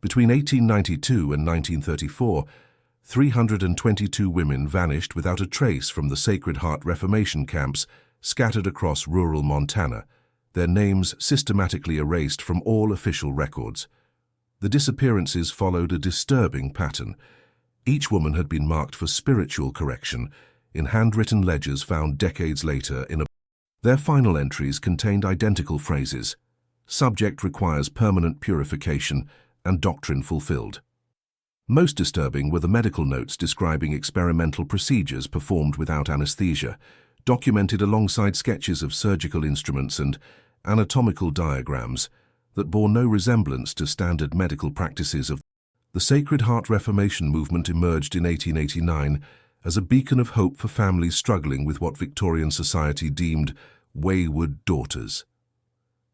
Between 1892 and 1934, 322 women vanished without a trace from the Sacred Heart Reformation camps scattered across rural Montana, their names systematically erased from all official records. The disappearances followed a disturbing pattern. Each woman had been marked for spiritual correction in handwritten ledgers found decades later in a... Their final entries contained identical phrases: "Subject requires permanent purification," and "Doctrine fulfilled." Most disturbing were the medical notes describing experimental procedures performed without anesthesia, documented alongside sketches of surgical instruments and anatomical diagrams that bore no resemblance to standard medical practices of... The Sacred Heart Reformation movement emerged in 1889 as a beacon of hope for families struggling with what Victorian society deemed wayward daughters.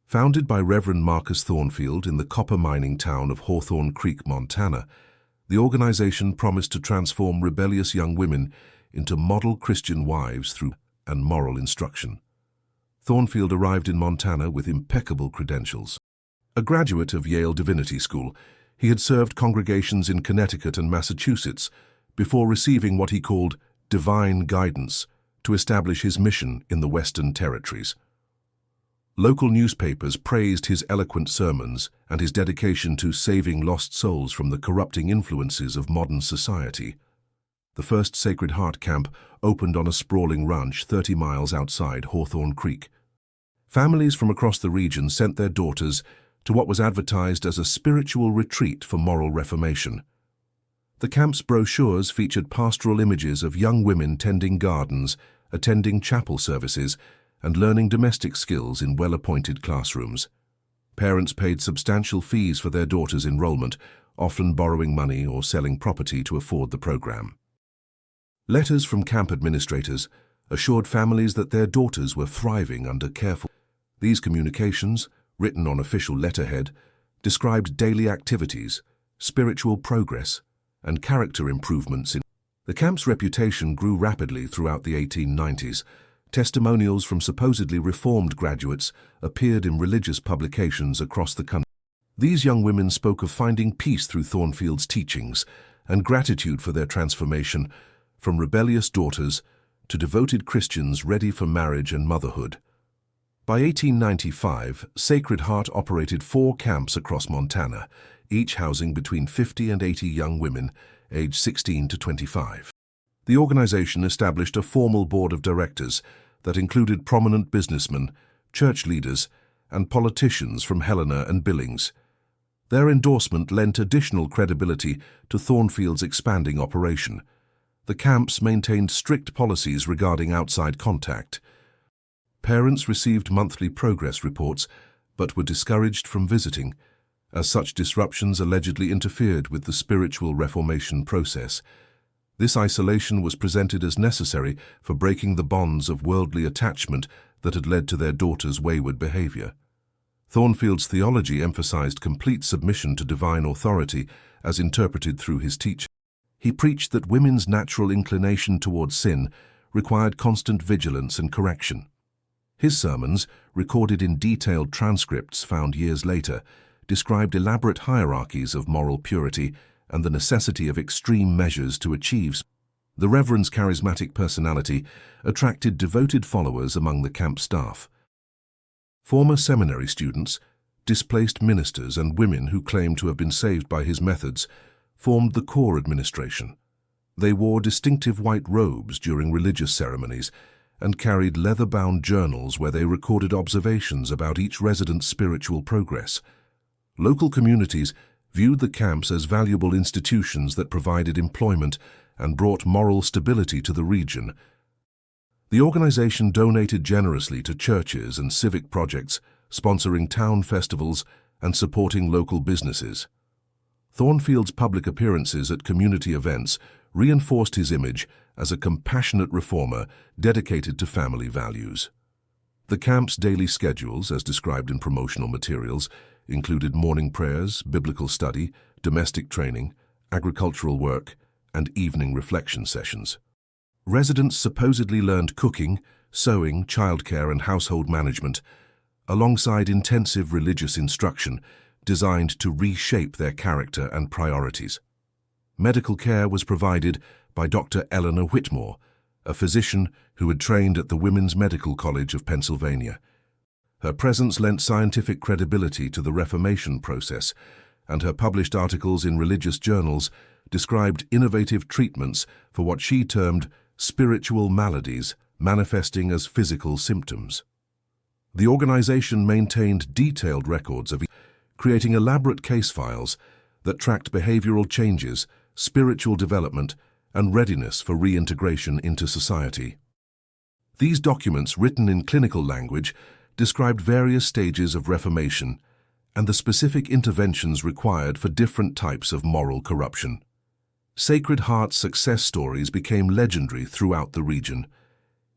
Founded by Reverend Marcus Thornfield in the copper mining town of Hawthorne Creek, Montana, the organization promised to transform rebellious young women into model Christian wives through and moral instruction. Thornfield arrived in Montana with impeccable credentials. A graduate of Yale Divinity School, he had served congregations in Connecticut and Massachusetts before receiving what he called divine guidance to establish his mission in the Western Territories. Local newspapers praised his eloquent sermons and his dedication to saving lost souls from the corrupting influences of modern society. The first Sacred Heart camp opened on a sprawling ranch 30 miles outside Hawthorne Creek. Families from across the region sent their daughters to what was advertised as a spiritual retreat for moral reformation. The camp's brochures featured pastoral images of young women tending gardens, attending chapel services, and learning domestic skills in well-appointed classrooms. Parents paid substantial fees for their daughters' enrollment, often borrowing money or selling property to afford the program. Letters from camp administrators assured families that their daughters were thriving under careful... These communications, written on official letterhead, described daily activities, spiritual progress, and character improvements in... The camp's reputation grew rapidly throughout the 1890s. Testimonials from supposedly reformed graduates appeared in religious publications across the country. These young women spoke of finding peace through Thornfield's teachings and gratitude for their transformation from rebellious daughters to devoted Christians ready for marriage and motherhood. By 1895, Sacred Heart operated 4 camps across Montana, each housing between 50 and 80 young women, aged 16 to 25. The organization established a formal board of directors that included prominent businessmen, church leaders, and politicians from Helena and Billings. Their endorsement lent additional credibility to Thornfield's expanding operation. The camps maintained strict policies regarding outside contact. Parents received monthly progress reports, but were discouraged from visiting, as such disruptions allegedly interfered with the spiritual reformation process. This isolation was presented as necessary for breaking the bonds of worldly attachment that had led to their daughters' wayward behavior. Thornfield's theology emphasized complete submission to divine authority as interpreted through his teaching. He preached that women's natural inclination towards sin required constant vigilance and correction. His sermons, recorded in detailed transcripts found years later, described elaborate hierarchies of moral purity and the necessity of extreme measures to achieve. The Reverend's charismatic personality attracted devoted followers among the camp staff. Former seminary students, displaced ministers, and women who claimed to have been saved by his methods formed the core administration. They wore distinctive white robes during religious ceremonies and carried leather-bound journals where they recorded observations about each resident's spiritual progress. Local communities viewed the camps as valuable institutions that provided employment and brought moral stability to the region. The organization donated generously to churches and civic projects, sponsoring town festivals and supporting local businesses. Thornfield's public appearances at community events reinforced his image as a compassionate reformer dedicated to family values. The camp's daily schedules, as described in promotional materials, included morning prayers, biblical study, domestic training, agricultural work, and evening reflection sessions. Residents supposedly learned cooking, sewing, childcare, and household management, alongside intensive religious instruction designed to reshape their character and priorities. Medical care was provided by Dr. Eleanor Whitmore, a physician who had trained at the Women's Medical College of Pennsylvania. Her presence lent scientific credibility to the Reformation process, and her published articles in religious journals described innovative treatments for what she termed spiritual maladies manifesting as physical symptoms. The organization maintained detailed records of creating elaborate case files that tracked behavioral changes, spiritual development, and readiness for reintegration into society. These documents, written in clinical language, described various stages of reformation and the specific interventions required for different types of moral corruption. Sacred Heart's success stories became legendary throughout the region.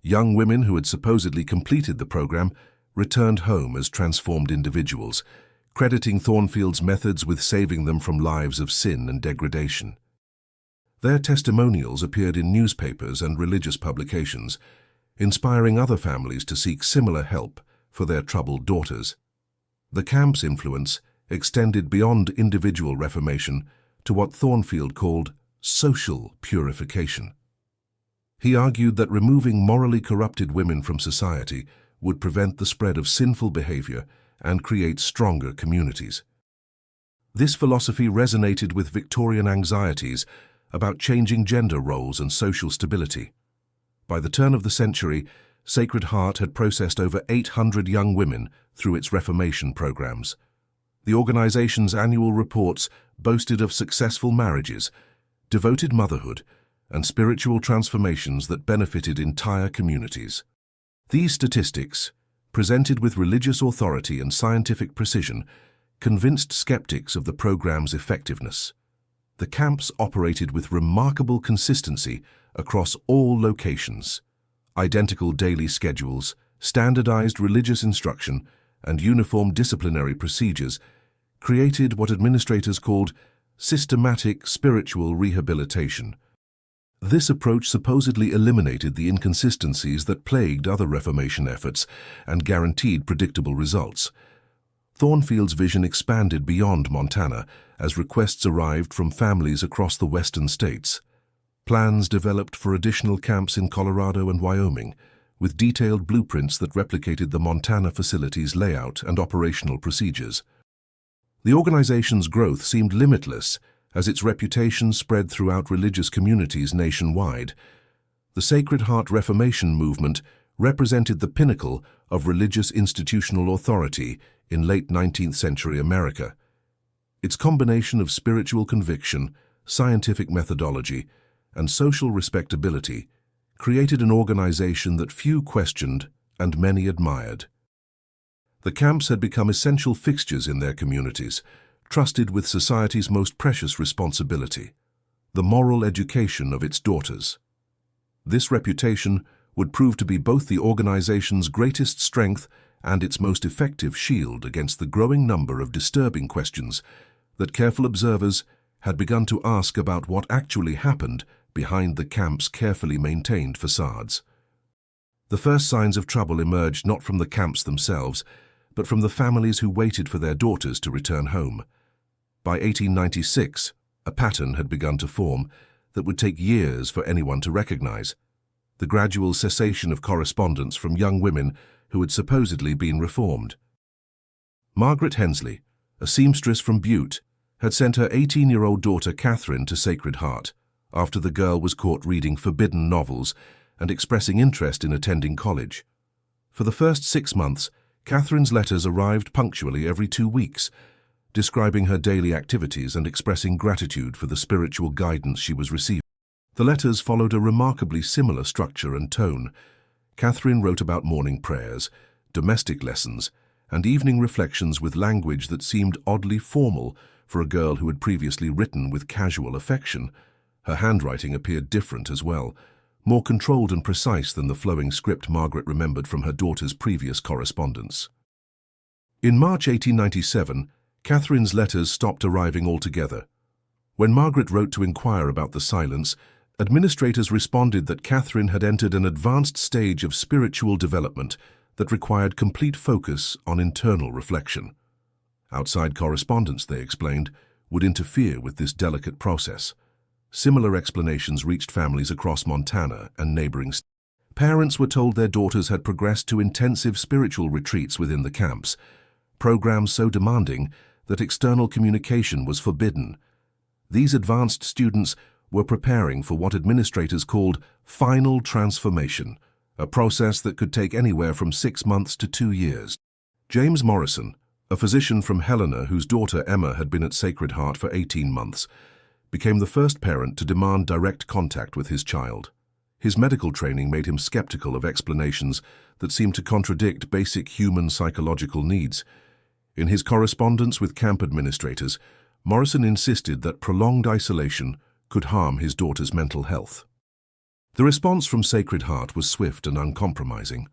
Young women who had supposedly completed the program returned home as transformed individuals, crediting Thornfield's methods with saving them from lives of sin and degradation. Their testimonials appeared in newspapers and religious publications, inspiring other families to seek similar help for their troubled daughters. The camp's influence extended beyond individual reformation to what Thornfield called social purification. He argued that removing morally corrupted women from society would prevent the spread of sinful behavior and create stronger communities. This philosophy resonated with Victorian anxieties about changing gender roles and social stability. By the turn of the century, Sacred Heart had processed over 800 young women through its Reformation programs. The organization's annual reports boasted of successful marriages, devoted motherhood, and spiritual transformations that benefited entire communities. These statistics, presented with religious authority and scientific precision, convinced skeptics of the program's effectiveness. The camps operated with remarkable consistency across all locations. Identical daily schedules, standardized religious instruction, and uniform disciplinary procedures created what administrators called systematic spiritual rehabilitation. This approach supposedly eliminated the inconsistencies that plagued other Reformation efforts and guaranteed predictable results. Thornfield's vision expanded beyond Montana as requests arrived from families across the western states. Plans developed for additional camps in Colorado and Wyoming, with detailed blueprints that replicated the Montana facility's layout and operational procedures. The organization's growth seemed limitless as its reputation spread throughout religious communities nationwide. The Sacred Heart Reformation movement represented the pinnacle of religious institutional authority in late 19th century America. Its combination of spiritual conviction, scientific methodology, and social respectability created an organization that few questioned and many admired. The camps had become essential fixtures in their communities, trusted with society's most precious responsibility, the moral education of its daughters. This reputation would prove to be both the organization's greatest strength and its most effective shield against the growing number of disturbing questions that careful observers had begun to ask about what actually happened behind the camp's carefully maintained facades. The first signs of trouble emerged not from the camps themselves, but from the families who waited for their daughters to return home. By 1896, a pattern had begun to form that would take years for anyone to recognize: the gradual cessation of correspondence from young women who had supposedly been reformed. Margaret Hensley, a seamstress from Butte, had sent her 18-year-old daughter Catherine to Sacred Heart after the girl was caught reading forbidden novels and expressing interest in attending college. For the first 6 months, Catherine's letters arrived punctually every 2 weeks, describing her daily activities and expressing gratitude for the spiritual guidance she was receiving. The letters followed a remarkably similar structure and tone. Catherine wrote about morning prayers, domestic lessons, and evening reflections with language that seemed oddly formal for a girl who had previously written with casual affection. Her handwriting appeared different as well, more controlled and precise than the flowing script Margaret remembered from her daughter's previous correspondence. In March 1897, Catherine's letters stopped arriving altogether. When Margaret wrote to inquire about the silence, administrators responded that Catherine had entered an advanced stage of spiritual development that required complete focus on internal reflection. Outside correspondence, they explained, would interfere with this delicate process. Similar explanations reached families across Montana and neighboring states. Parents were told their daughters had progressed to intensive spiritual retreats within the camps, programs so demanding that external communication was forbidden. These advanced students were preparing for what administrators called final transformation, a process that could take anywhere from 6 months to 2 years. James Morrison, a physician from Helena whose daughter Emma had been at Sacred Heart for 18 months, became the first parent to demand direct contact with his child. His medical training made him skeptical of explanations that seemed to contradict basic human psychological needs. In his correspondence with camp administrators, Morrison insisted that prolonged isolation could harm his daughter's mental health. The response from Sacred Heart was swift and uncompromising.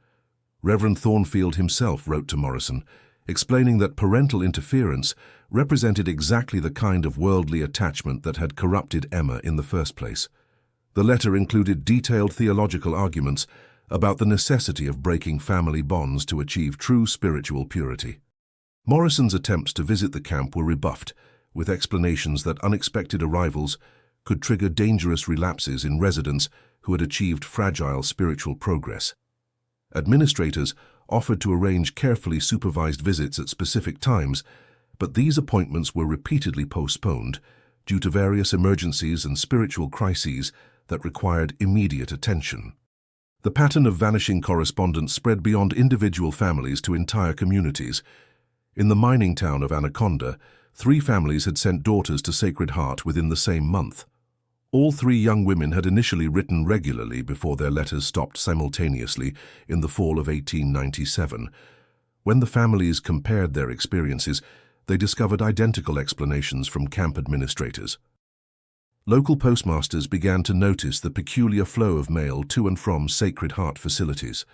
Reverend Thornfield himself wrote to Morrison, explaining that parental interference represented exactly the kind of worldly attachment that had corrupted Emma in the first place. The letter included detailed theological arguments about the necessity of breaking family bonds to achieve true spiritual purity. Morrison's attempts to visit the camp were rebuffed, with explanations that unexpected arrivals could trigger dangerous relapses in residents who had achieved fragile spiritual progress. Administrators offered to arrange carefully supervised visits at specific times, but these appointments were repeatedly postponed due to various emergencies and spiritual crises that required immediate attention. The pattern of vanishing correspondence spread beyond individual families to entire communities. In the mining town of Anaconda, 3 families had sent daughters to Sacred Heart within the same month. All 3 young women had initially written regularly before their letters stopped simultaneously in the fall of 1897. When the families compared their experiences, they discovered identical explanations from camp administrators. Local postmasters began to notice the peculiar flow of mail to and from Sacred Heart facilities.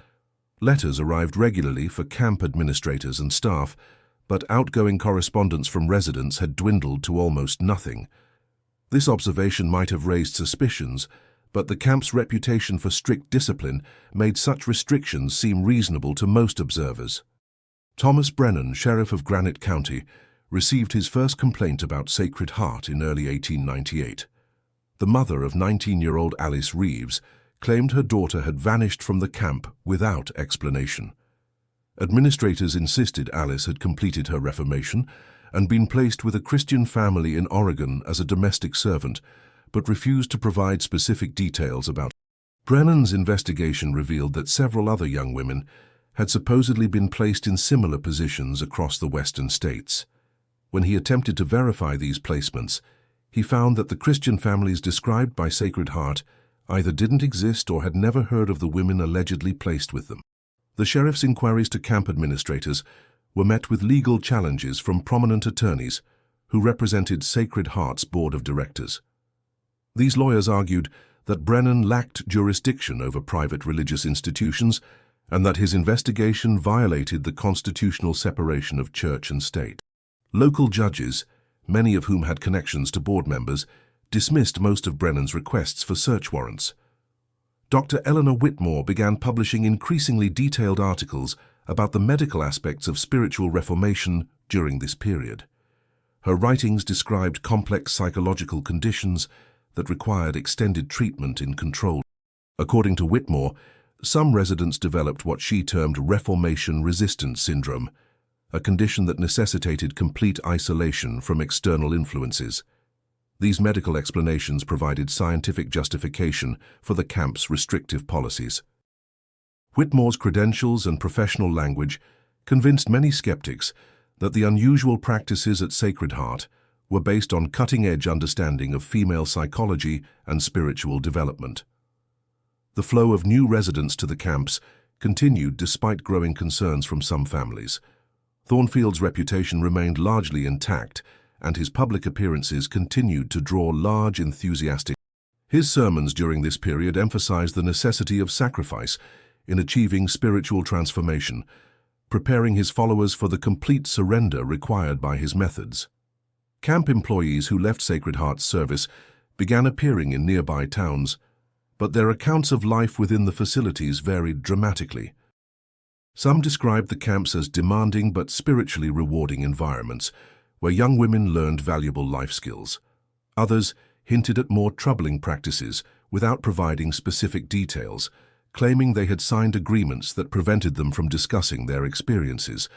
Letters arrived regularly for camp administrators and staff, but outgoing correspondence from residents had dwindled to almost nothing. This observation might have raised suspicions, but the camp's reputation for strict discipline made such restrictions seem reasonable to most observers. Thomas Brennan, sheriff of Granite County, received his first complaint about Sacred Heart in early 1898. The mother of 19-year-old Alice Reeves claimed her daughter had vanished from the camp without explanation. Administrators insisted Alice had completed her reformation and been placed with a Christian family in Oregon as a domestic servant, but refused to provide specific details about it. Brennan's investigation revealed that several other young women had supposedly been placed in similar positions across the western states. When he attempted to verify these placements, he found that the Christian families described by Sacred Heart either didn't exist or had never heard of the women allegedly placed with them. The sheriff's inquiries to camp administrators were met with legal challenges from prominent attorneys who represented Sacred Heart's board of directors. These lawyers argued that Brennan lacked jurisdiction over private religious institutions and that his investigation violated the constitutional separation of church and state. Local judges, many of whom had connections to board members, dismissed most of Brennan's requests for search warrants. Dr. Eleanor Whitmore began publishing increasingly detailed articles about the medical aspects of spiritual reformation during this period. Her writings described complex psychological conditions that required extended treatment in control. According to Whitmore, some residents developed what she termed reformation-resistant syndrome, a condition that necessitated complete isolation from external influences. These medical explanations provided scientific justification for the camp's restrictive policies. Whitmore's credentials and professional language convinced many skeptics that the unusual practices at Sacred Heart were based on cutting-edge understanding of female psychology and spiritual development. The flow of new residents to the camps continued despite growing concerns from some families. Thornfield's reputation remained largely intact, and his public appearances continued to draw large, enthusiastic. His sermons during this period emphasized the necessity of sacrifice in achieving spiritual transformation, preparing his followers for the complete surrender required by his methods. Camp employees who left Sacred Heart's service began appearing in nearby towns, but their accounts of life within the facilities varied dramatically. Some described the camps as demanding but spiritually rewarding environments, where young women learned valuable life skills. Others hinted at more troubling practices without providing specific details, claiming they had signed agreements that prevented them from discussing their experiences.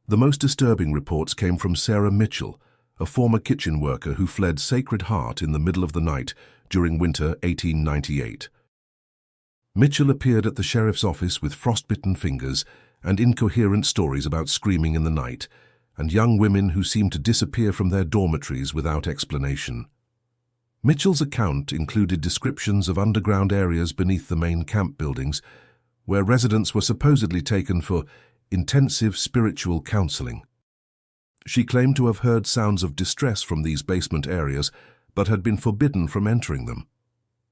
The most disturbing reports came from Sarah Mitchell, a former kitchen worker who fled Sacred Heart in the middle of the night during winter 1898. Mitchell appeared at the sheriff's office with frostbitten fingers and incoherent stories about screaming in the night, and young women who seemed to disappear from their dormitories without explanation. Mitchell's account included descriptions of underground areas beneath the main camp buildings, where residents were supposedly taken for intensive spiritual counseling. She claimed to have heard sounds of distress from these basement areas, but had been forbidden from entering them.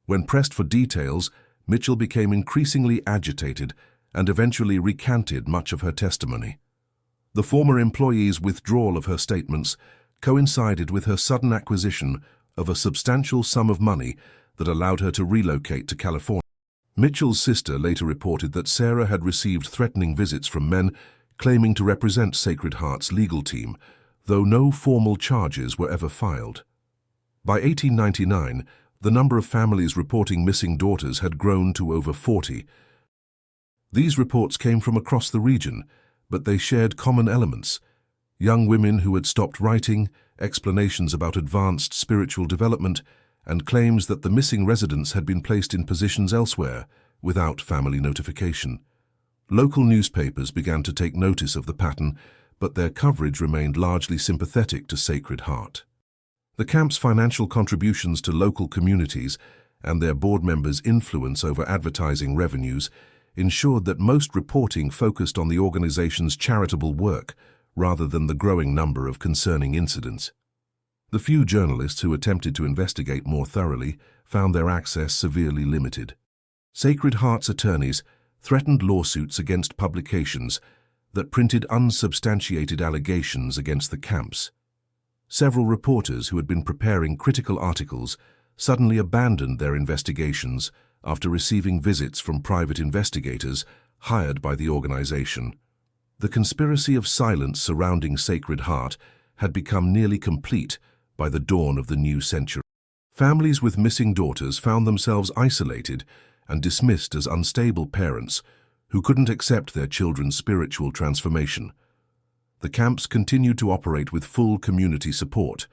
When pressed for details, Mitchell became increasingly agitated and eventually recanted much of her testimony. The former employee's withdrawal of her statements coincided with her sudden acquisition of a substantial sum of money that allowed her to relocate to California. Mitchell's sister later reported that Sarah had received threatening visits from men claiming to represent Sacred Heart's legal team, though no formal charges were ever filed. By 1899, the number of families reporting missing daughters had grown to over 40. These reports came from across the region, but they shared common elements: young women who had stopped writing, explanations about advanced spiritual development, and claims that the missing residents had been placed in positions elsewhere without family notification. Local newspapers began to take notice of the pattern, but their coverage remained largely sympathetic to Sacred Heart. The camp's financial contributions to local communities and their board members' influence over advertising revenues ensured that most reporting focused on the organization's charitable work rather than the growing number of concerning incidents. The few journalists who attempted to investigate more thoroughly found their access severely limited. Sacred Heart's attorneys threatened lawsuits against publications that printed unsubstantiated allegations against the camps. Several reporters who had been preparing critical articles suddenly abandoned their investigations after receiving visits from private investigators hired by the organization. The conspiracy of silence surrounding Sacred Heart had become nearly complete by the dawn of the new century. Families with missing daughters found themselves isolated and dismissed as unstable parents who couldn't accept their children's spiritual transformation. The camps continued to operate with full community support,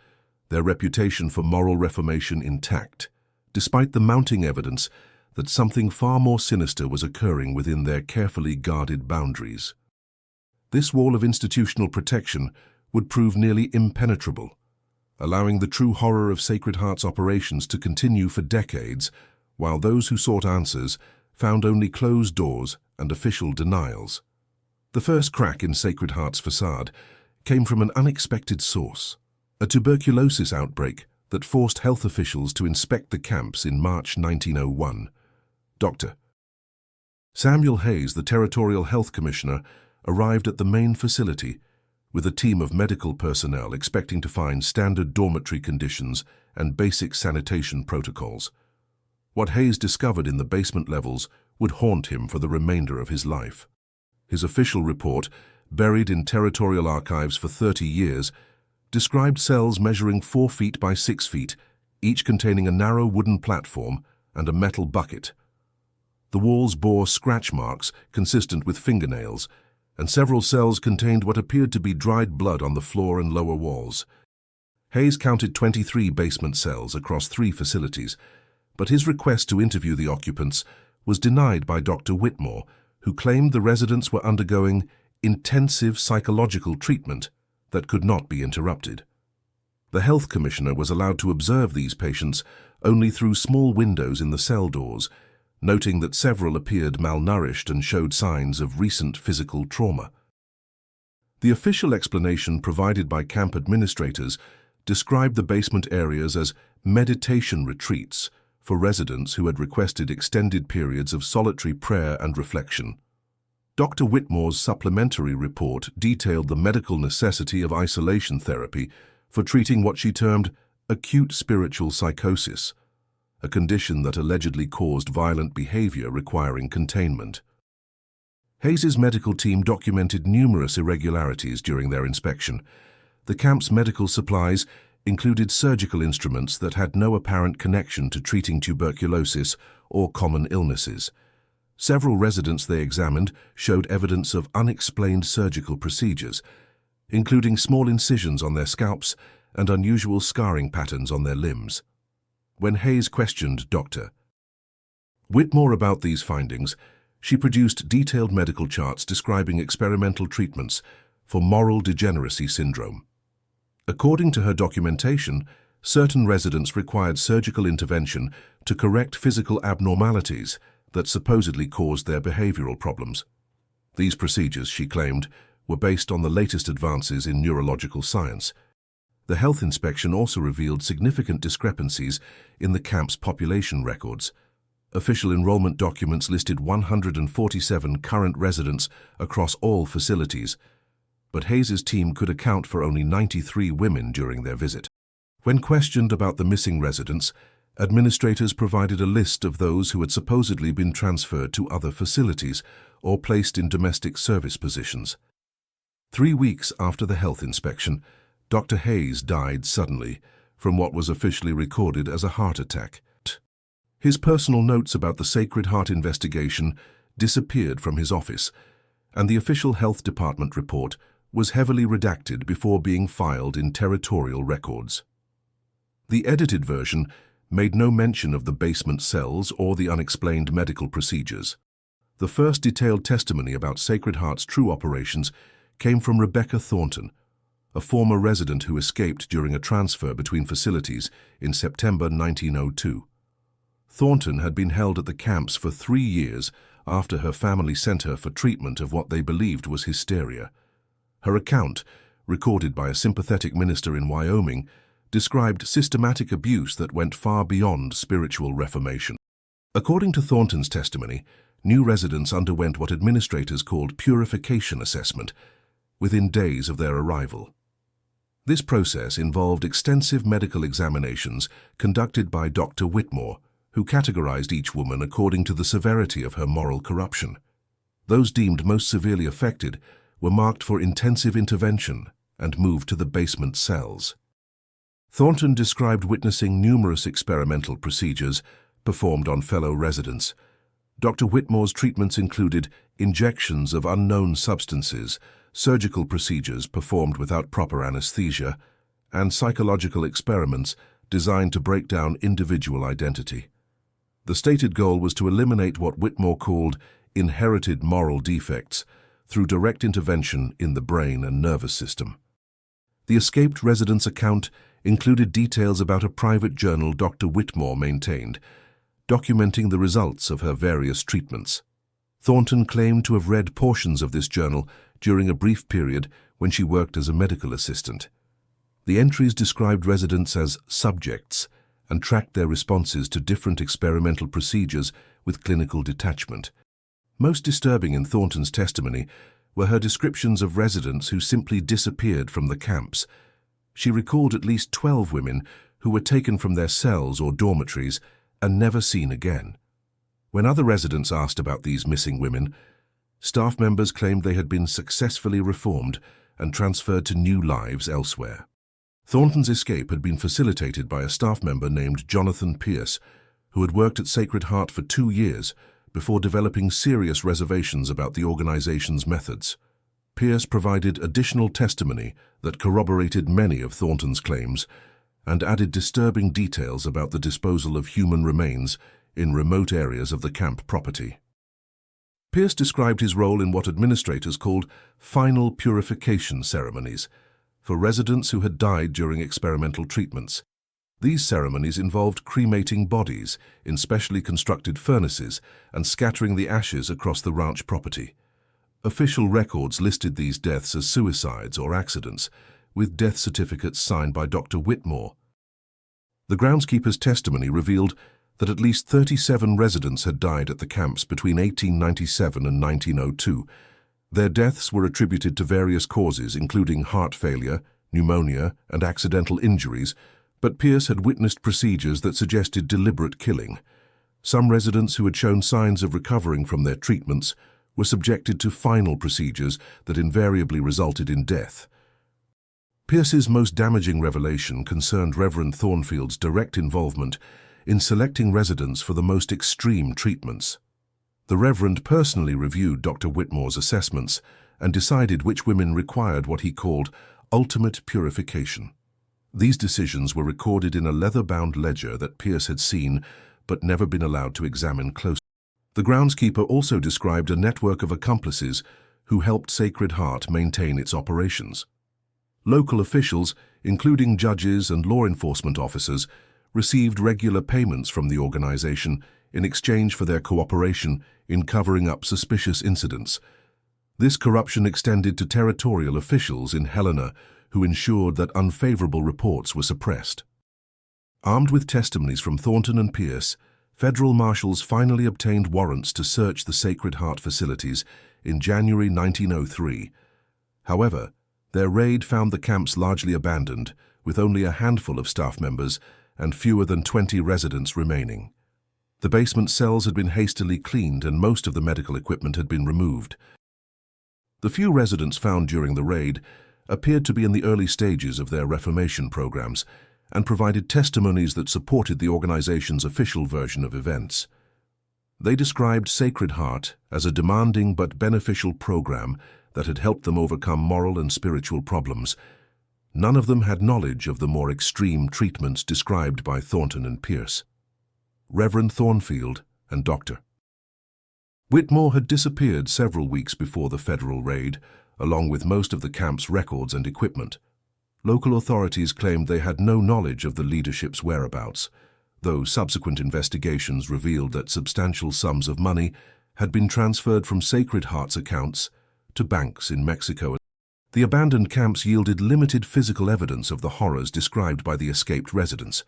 their reputation for moral reformation intact, despite the mounting evidence that something far more sinister was occurring within their carefully guarded boundaries. This wall of institutional protection would prove nearly impenetrable, allowing the true horror of Sacred Heart's operations to continue for decades, while those who sought answers found only closed doors and official denials. The first crack in Sacred Heart's facade came from an unexpected source: a tuberculosis outbreak that forced health officials to inspect the camps in March 1901. Dr. Samuel Hayes, the Territorial Health Commissioner, arrived at the main facility with a team of medical personnel expecting to find standard dormitory conditions and basic sanitation protocols. What Hayes discovered in the basement levels would haunt him for the remainder of his life. His official report, buried in territorial archives for 30 years, described cells measuring 4 feet by 6 feet, each containing a narrow wooden platform and a metal bucket. The walls bore scratch marks consistent with fingernails, and several cells contained what appeared to be dried blood on the floor and lower walls. Hayes counted 23 basement cells across 3 facilities, but his request to interview the occupants was denied by Dr. Whitmore, who claimed the residents were undergoing intensive psychological treatment that could not be interrupted. The health commissioner was allowed to observe these patients only through small windows in the cell doors, noting that several appeared malnourished and showed signs of recent physical trauma. The official explanation provided by camp administrators described the basement areas as meditation retreats for residents who had requested extended periods of solitary prayer and reflection. Dr. Whitmore's supplementary report detailed the medical necessity of isolation therapy for treating what she termed acute spiritual psychosis, a condition that allegedly caused violent behavior requiring containment. Hayes's medical team documented numerous irregularities during their inspection. The camp's medical supplies included surgical instruments that had no apparent connection to treating tuberculosis or common illnesses. Several residents they examined showed evidence of unexplained surgical procedures, including small incisions on their scalps and unusual scarring patterns on their limbs. When Hayes questioned Dr. Whitmore about these findings, she produced detailed medical charts describing experimental treatments for moral degeneracy syndrome. According to her documentation, certain residents required surgical intervention to correct physical abnormalities that supposedly caused their behavioral problems. These procedures, she claimed, were based on the latest advances in neurological science. The health inspection also revealed significant discrepancies in the camp's population records. Official enrollment documents listed 147 current residents across all facilities, but Hayes's team could account for only 93 women during their visit. When questioned about the missing residents, administrators provided a list of those who had supposedly been transferred to other facilities or placed in domestic service positions. 3 weeks after the health inspection, Dr. Hayes died suddenly from what was officially recorded as a heart attack. His personal notes about the Sacred Heart investigation disappeared from his office, and the official health department report was heavily redacted before being filed in territorial records. The edited version made no mention of the basement cells or the unexplained medical procedures. The first detailed testimony about Sacred Heart's true operations came from Rebecca Thornton, a former resident who escaped during a transfer between facilities in September 1902. Thornton had been held at the camps for 3 years after her family sent her for treatment of what they believed was hysteria. Her account, recorded by a sympathetic minister in Wyoming, described systematic abuse that went far beyond spiritual reformation. According to Thornton's testimony, new residents underwent what administrators called purification assessment within days of their arrival. This process involved extensive medical examinations conducted by Dr. Whitmore, who categorized each woman according to the severity of her moral corruption. Those deemed most severely affected were marked for intensive intervention and moved to the basement cells. Thornton described witnessing numerous experimental procedures performed on fellow residents. Dr. Whitmore's treatments included injections of unknown substances, surgical procedures performed without proper anesthesia, and psychological experiments designed to break down individual identity. The stated goal was to eliminate what Whitmore called inherited moral defects through direct intervention in the brain and nervous system. The escaped resident's account included details about a private journal Dr. Whitmore maintained, documenting the results of her various treatments. Thornton claimed to have read portions of this journal during a brief period when she worked as a medical assistant. The entries described residents as subjects and tracked their responses to different experimental procedures with clinical detachment. Most disturbing in Thornton's testimony were her descriptions of residents who simply disappeared from the camps. She recalled at least 12 women who were taken from their cells or dormitories and never seen again. When other residents asked about these missing women, staff members claimed they had been successfully reformed and transferred to new lives elsewhere. Thornton's escape had been facilitated by a staff member named Jonathan Pierce, who had worked at Sacred Heart for 2 years before developing serious reservations about the organization's methods. Pierce provided additional testimony that corroborated many of Thornton's claims and added disturbing details about the disposal of human remains in remote areas of the camp property. Pierce described his role in what administrators called final purification ceremonies for residents who had died during experimental treatments. These ceremonies involved cremating bodies in specially constructed furnaces and scattering the ashes across the ranch property. Official records listed these deaths as suicides or accidents, with death certificates signed by Dr. Whitmore. The groundskeeper's testimony revealed that at least 37 residents had died at the camps between 1897 and 1902. Their deaths were attributed to various causes, including heart failure, pneumonia, and accidental injuries, but Pierce had witnessed procedures that suggested deliberate killing. Some residents who had shown signs of recovering from their treatments were subjected to final procedures that invariably resulted in death. Pierce's most damaging revelation concerned Reverend Thornfield's direct involvement in selecting residents for the most extreme treatments. The Reverend personally reviewed Dr. Whitmore's assessments and decided which women required what he called ultimate purification. These decisions were recorded in a leather-bound ledger that Pierce had seen but never been allowed to examine closely. The groundskeeper also described a network of accomplices who helped Sacred Heart maintain its operations. Local officials, including judges and law enforcement officers, received regular payments from the organization in exchange for their cooperation in covering up suspicious incidents. This corruption extended to territorial officials in Helena who ensured that unfavorable reports were suppressed. Armed with testimonies from Thornton and Pierce, federal marshals finally obtained warrants to search the Sacred Heart facilities in January 1903. However, their raid found the camps largely abandoned, with only a handful of staff members and fewer than 20 residents remaining. The basement cells had been hastily cleaned and most of the medical equipment had been removed. The few residents found during the raid appeared to be in the early stages of their reformation programs and provided testimonies that supported the organization's official version of events. They described Sacred Heart as a demanding but beneficial program that had helped them overcome moral and spiritual problems. None of them had knowledge of the more extreme treatments described by Thornton and Pierce. Reverend Thornfield and Dr. Whitmore had disappeared several weeks before the federal raid, along with most of the camp's records and equipment. Local authorities claimed they had no knowledge of the leadership's whereabouts, though subsequent investigations revealed that substantial sums of money had been transferred from Sacred Heart's accounts to banks in Mexico. The abandoned camps yielded limited physical evidence of the horrors described by the escaped residents.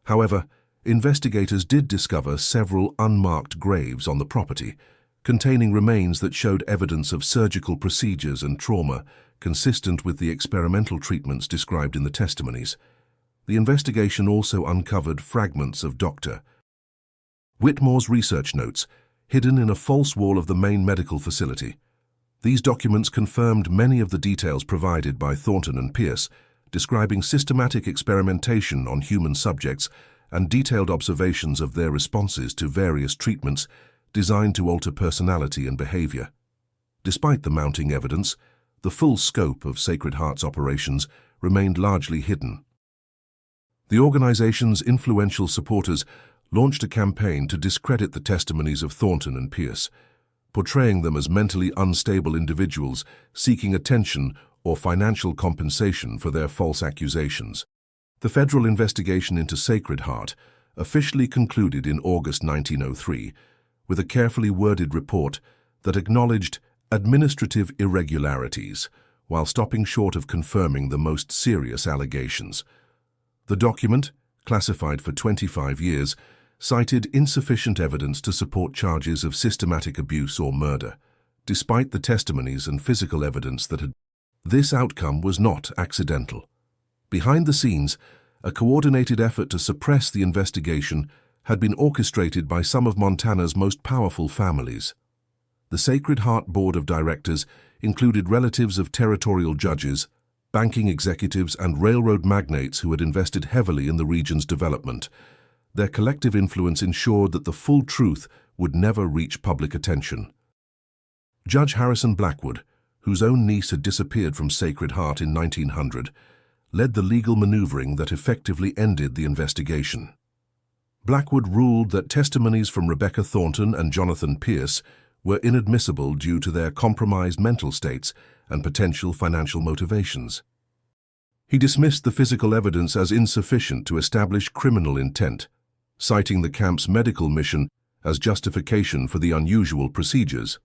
However, investigators did discover several unmarked graves on the property, containing remains that showed evidence of surgical procedures and trauma consistent with the experimental treatments described in the testimonies. The investigation also uncovered fragments of Dr. Whitmore's research notes, hidden in a false wall of the main medical facility. These documents confirmed many of the details provided by Thornton and Pierce, describing systematic experimentation on human subjects and detailed observations of their responses to various treatments designed to alter personality and behavior. Despite the mounting evidence, the full scope of Sacred Heart's operations remained largely hidden. The organization's influential supporters launched a campaign to discredit the testimonies of Thornton and Pierce, portraying them as mentally unstable individuals seeking attention or financial compensation for their false accusations. The federal investigation into Sacred Heart officially concluded in August 1903 with a carefully worded report that acknowledged administrative irregularities while stopping short of confirming the most serious allegations. The document, classified for 25 years, cited insufficient evidence to support charges of systematic abuse or murder, despite the testimonies and physical evidence that had. This outcome was not accidental. Behind the scenes, a coordinated effort to suppress the investigation had been orchestrated by some of Montana's most powerful families. The Sacred Heart Board of Directors included relatives of territorial judges, banking executives, and railroad magnates who had invested heavily in the region's development. Their collective influence ensured that the full truth would never reach public attention. Judge Harrison Blackwood, whose own niece had disappeared from Sacred Heart in 1900, led the legal maneuvering that effectively ended the investigation. Blackwood ruled that testimonies from Rebecca Thornton and Jonathan Pierce were inadmissible due to their compromised mental states and potential financial motivations. He dismissed the physical evidence as insufficient to establish criminal intent, citing the camp's medical mission as justification for the unusual procedures.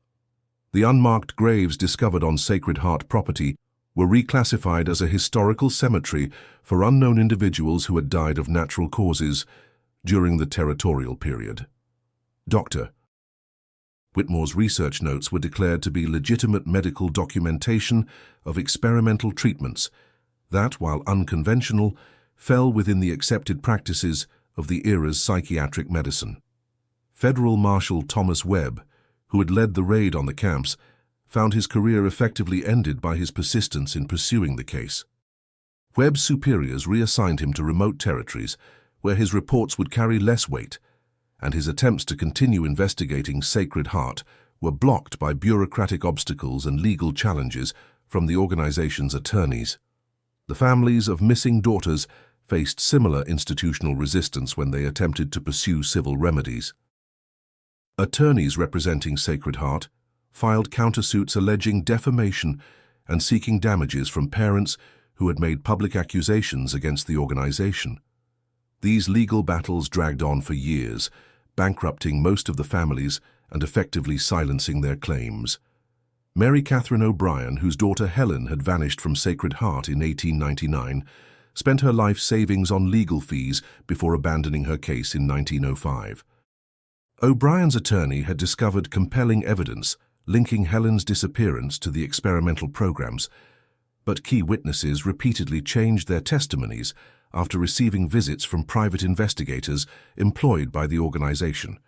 The unmarked graves discovered on Sacred Heart property were reclassified as a historical cemetery for unknown individuals who had died of natural causes during the territorial period. Dr. Whitmore's research notes were declared to be legitimate medical documentation of experimental treatments that, while unconventional, fell within the accepted practices of the era's psychiatric medicine. Federal Marshal Thomas Webb, who had led the raid on the camps, found his career effectively ended by his persistence in pursuing the case. Webb's superiors reassigned him to remote territories where his reports would carry less weight, and his attempts to continue investigating Sacred Heart were blocked by bureaucratic obstacles and legal challenges from the organization's attorneys. The families of missing daughters faced similar institutional resistance when they attempted to pursue civil remedies. Attorneys representing Sacred Heart filed countersuits alleging defamation and seeking damages from parents who had made public accusations against the organization. These legal battles dragged on for years, bankrupting most of the families and effectively silencing their claims. Mary Catherine O'Brien, whose daughter Helen had vanished from Sacred Heart in 1899, spent her life savings on legal fees before abandoning her case in 1905. O'Brien's attorney had discovered compelling evidence linking Helen's disappearance to the experimental programs, but key witnesses repeatedly changed their testimonies after receiving visits from private investigators employed by the organization.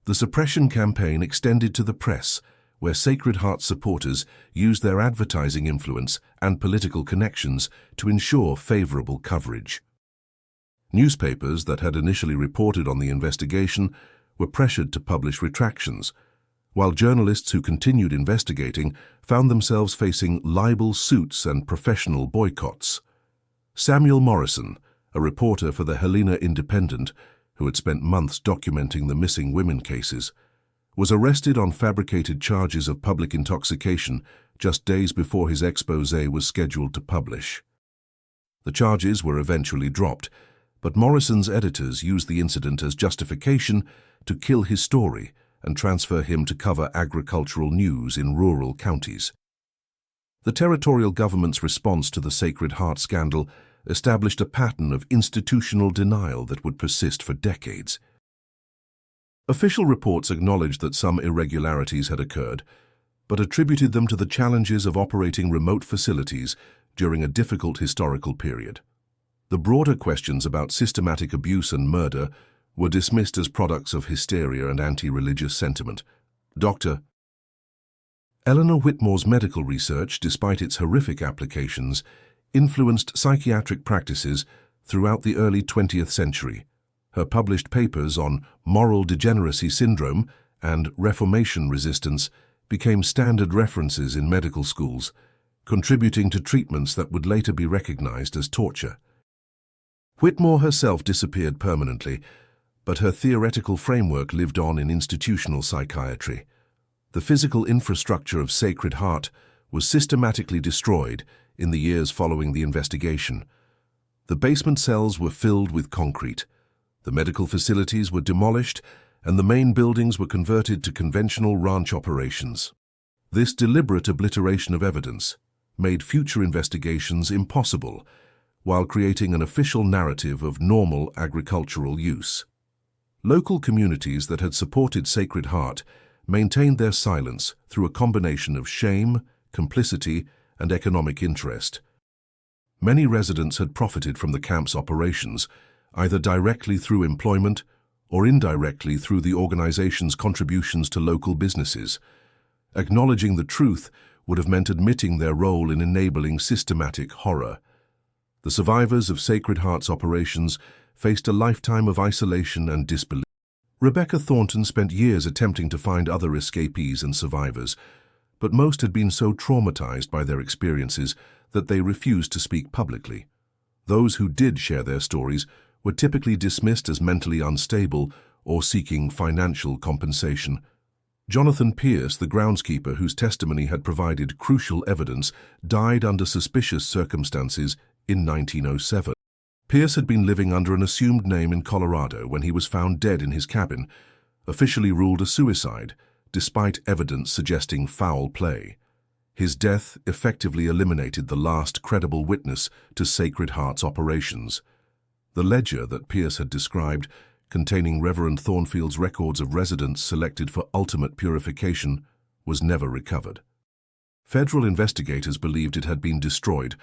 The suppression campaign extended to the press, where Sacred Heart supporters used their advertising influence and political connections to ensure favorable coverage. Newspapers that had initially reported on the investigation were pressured to publish retractions, while journalists who continued investigating found themselves facing libel suits and professional boycotts. Samuel Morrison, a reporter for the Helena Independent, who had spent months documenting the missing women cases, was arrested on fabricated charges of public intoxication just days before his exposé was scheduled to publish. The charges were eventually dropped, but Morrison's editors used the incident as justification to kill his story and transfer him to cover agricultural news in rural counties. The territorial government's response to the Sacred Heart scandal established a pattern of institutional denial that would persist for decades. Official reports acknowledged that some irregularities had occurred, but attributed them to the challenges of operating remote facilities during a difficult historical period. The broader questions about systematic abuse and murder were dismissed as products of hysteria and anti-religious sentiment. Dr. Eleanor Whitmore's medical research, despite its horrific applications, influenced psychiatric practices throughout the early 20th century. Her published papers on moral degeneracy syndrome and reformation resistance became standard references in medical schools, contributing to treatments that would later be recognized as torture. Whitmore herself disappeared permanently, but her theoretical framework lived on in institutional psychiatry. The physical infrastructure of Sacred Heart was systematically destroyed in the years following the investigation. The basement cells were filled with concrete. The medical facilities were demolished, and the main buildings were converted to conventional ranch operations. This deliberate obliteration of evidence made future investigations impossible, while creating an official narrative of normal agricultural use. Local communities that had supported Sacred Heart maintained their silence through a combination of shame, complicity, and economic interest. Many residents had profited from the camp's operations, either directly through employment or indirectly through the organization's contributions to local businesses. Acknowledging the truth would have meant admitting their role in enabling systematic horror. The survivors of Sacred Heart's operations faced a lifetime of isolation and disbelief. Rebecca Thornton spent years attempting to find other escapees and survivors, but most had been so traumatized by their experiences that they refused to speak publicly. Those who did share their stories were typically dismissed as mentally unstable or seeking financial compensation. Jonathan Pierce, the groundskeeper whose testimony had provided crucial evidence, died under suspicious circumstances in 1907. Pierce had been living under an assumed name in Colorado when he was found dead in his cabin, officially ruled a suicide, despite evidence suggesting foul play. His death effectively eliminated the last credible witness to Sacred Heart's operations. The ledger that Pierce had described, containing Reverend Thornfield's records of residents selected for ultimate purification, was never recovered. Federal investigators believed it had been destroyed,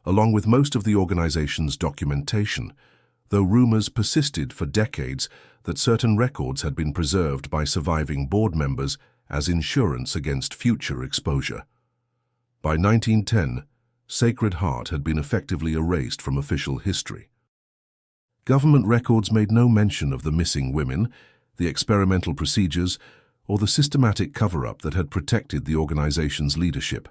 along with most of the organization's documentation, though rumors persisted for decades that certain records had been preserved by surviving board members as insurance against future exposure. By 1910, Sacred Heart had been effectively erased from official history. Government records made no mention of the missing women, the experimental procedures, or the systematic cover-up that had protected the organization's leadership.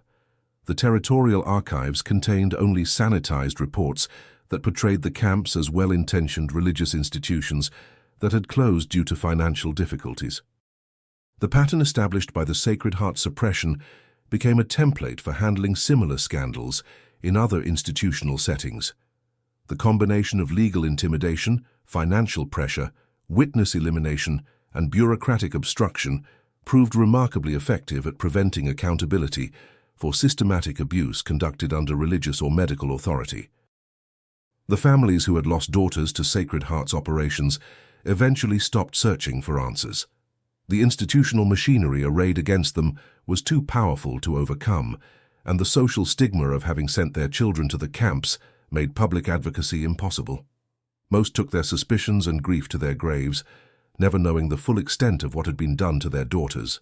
The territorial archives contained only sanitized reports that portrayed the camps as well-intentioned religious institutions that had closed due to financial difficulties. The pattern established by the Sacred Heart suppression became a template for handling similar scandals in other institutional settings. The combination of legal intimidation, financial pressure, witness elimination, and bureaucratic obstruction proved remarkably effective at preventing accountability for systematic abuse conducted under religious or medical authority. The families who had lost daughters to Sacred Heart's operations eventually stopped searching for answers. The institutional machinery arrayed against them was too powerful to overcome, and the social stigma of having sent their children to the camps made public advocacy impossible. Most took their suspicions and grief to their graves, never knowing the full extent of what had been done to their daughters.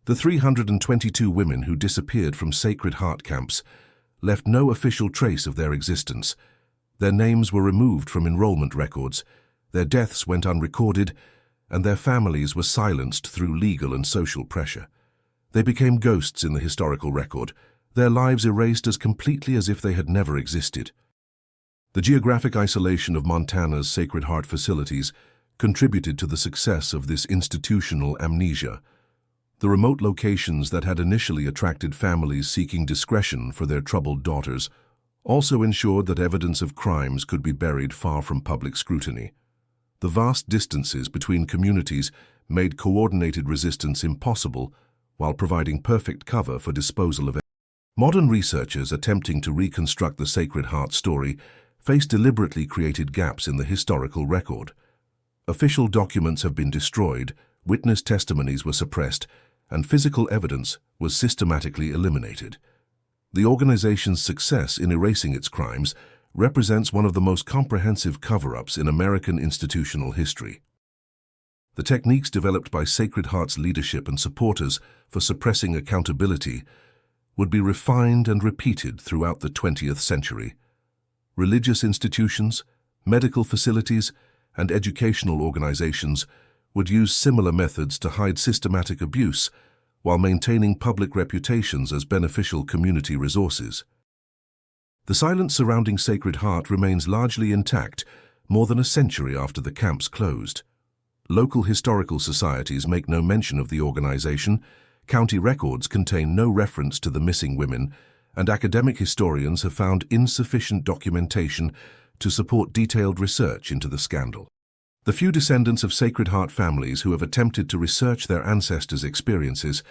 The 322 women who disappeared from Sacred Heart camps left no official trace of their existence. Their names were removed from enrollment records, their deaths went unrecorded, and their families were silenced through legal and social pressure. They became ghosts in the historical record, their lives erased as completely as if they had never existed. The geographic isolation of Montana's Sacred Heart facilities contributed to the success of this institutional amnesia. The remote locations that had initially attracted families seeking discretion for their troubled daughters also ensured that evidence of crimes could be buried far from public scrutiny. The vast distances between communities made coordinated resistance impossible while providing perfect cover for disposal of evidence. Modern researchers attempting to reconstruct the Sacred Heart story face deliberately created gaps in the historical record. Official documents have been destroyed, witness testimonies were suppressed, and physical evidence was systematically eliminated. The organization's success in erasing its crimes represents one of the most comprehensive cover-ups in American institutional history. The techniques developed by Sacred Heart's leadership and supporters for suppressing accountability would be refined and repeated throughout the 20th century. Religious institutions, medical facilities, and educational organizations would use similar methods to hide systematic abuse while maintaining public reputations as beneficial community resources. The silence surrounding Sacred Heart remains largely intact more than a century after the camps closed. Local historical societies make no mention of the organization, county records contain no reference to the missing women, and academic historians have found insufficient documentation to support detailed research into the scandal. The few descendants of Sacred Heart families who have attempted to research their ancestors' experiences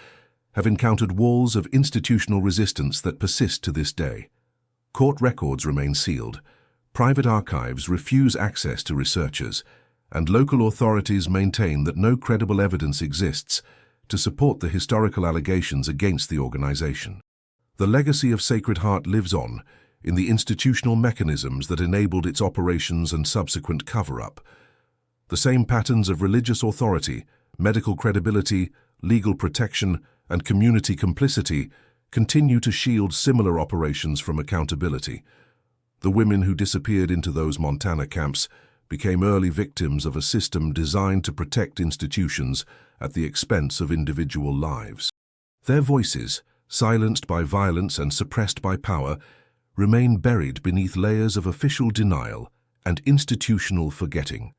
have encountered walls of institutional resistance that persist to this day. Court records remain sealed, private archives refuse access to researchers, and local authorities maintain that no credible evidence exists to support the historical allegations against the organization. The legacy of Sacred Heart lives on in the institutional mechanisms that enabled its operations and subsequent cover-up. The same patterns of religious authority, medical credibility, legal protection, and community complicity continue to shield similar operations from accountability. The women who disappeared into those Montana camps became early victims of a system designed to protect institutions at the expense of individual lives. Their voices, silenced by violence and suppressed by power, remain buried beneath layers of official denial and institutional forgetting.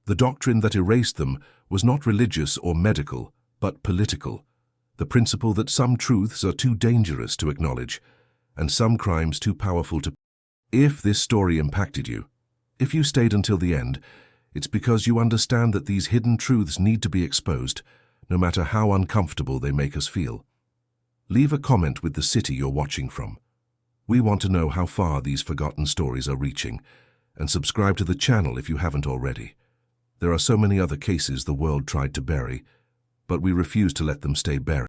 The doctrine that erased them was not religious or medical, but political. The principle that some truths are too dangerous to acknowledge, and some crimes too powerful to... If this story impacted you, if you stayed until the end, it's because you understand that these hidden truths need to be exposed, no matter how uncomfortable they make us feel. Leave a comment with the city you're watching from. We want to know how far these forgotten stories are reaching, and subscribe to the channel if you haven't already. There are so many other cases the world tried to bury, but we refuse to let them stay buried.